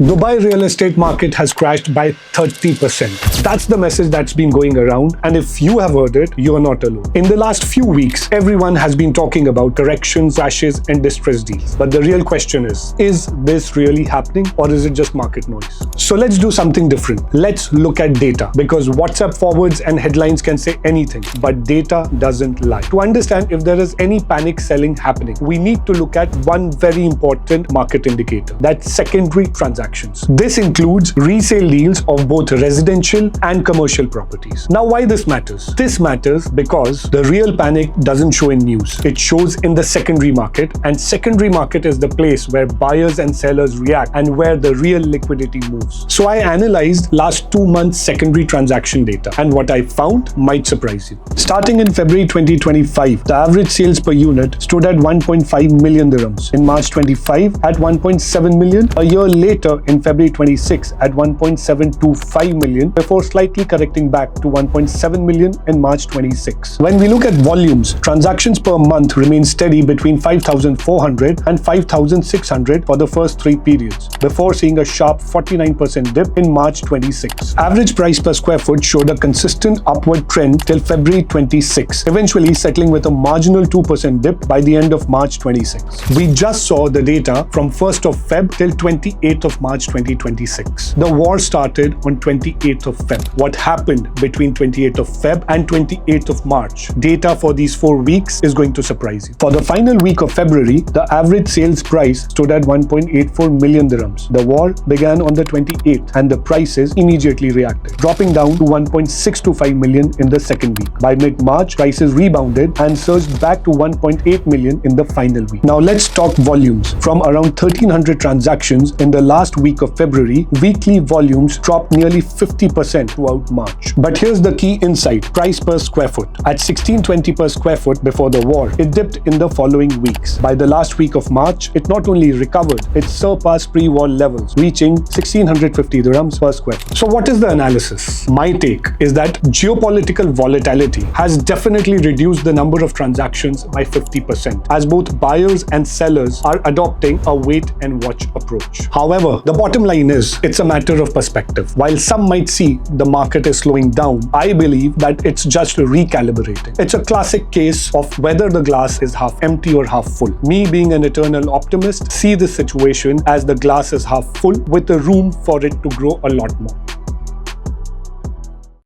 Dubai real estate market has crashed by 30%. That's the message that's been going around, and if you have heard it, you're not alone. In the last few weeks, everyone has been talking about corrections, crashes, and distressed deals. But the real question is this really happening, or is it just market noise? So let's do something different. Let's look at data, because WhatsApp forwards and headlines can say anything, but data doesn't lie. To understand if there is any panic selling happening, we need to look at one very important market indicator, that's secondary transactions. This includes resale deals of both residential and commercial properties. Now, why this matters? This matters because the real panic doesn't show in news. It shows in the secondary market, and secondary market is the place where buyers and sellers react and where the real liquidity moves. So I analyzed last 2 months secondary transaction data, and what I found might surprise you. Starting in February 2025, the average sales per unit stood at 1.5 million dirhams. In March 25 at 1.7 million. A year later, in February 26 at 1.725 million, before slightly correcting back to 1.7 million in March 26. When we look at volumes, transactions per month remain steady between 5,400 and 5,600 for the first 3 periods, before seeing a sharp 49% dip in March 26. Average price per square foot showed a consistent upward trend till February 26, eventually settling with a marginal 2% dip by the end of March 26. We just saw the data from 1st of Feb till 28th of March 2026. The war started on 28th of Feb. What happened between 28th of Feb and 28th of March? Data for these 4 weeks is going to surprise you. For the final week of February, the average sales price stood at 1.84 million dirhams. The war began on the 28th and the prices immediately reacted, dropping down to 1.625 million in the second week. By mid-March, prices rebounded and surged back to 1.8 million in the final week. Now let's talk volumes. From around 1,300 transactions in the last week of February, weekly volumes dropped nearly 50% throughout March. But here's the key insight: price per square foot. At 1620 per square foot before the war, it dipped in the following weeks. By the last week of March, it not only recovered, it surpassed pre-war levels, reaching 1650 dirhams per square foot. So what is the analysis? My take is that geopolitical volatility has definitely reduced the number of transactions by 50%, as both buyers and sellers are adopting a wait and watch approach. However, the bottom line is, it's a matter of perspective. While some might see the market is slowing down, I believe that it's just recalibrating. It's a classic case of whether the glass is half empty or half full. Me, being an eternal optimist, see this situation as the glass is half full with the room for it to grow a lot more.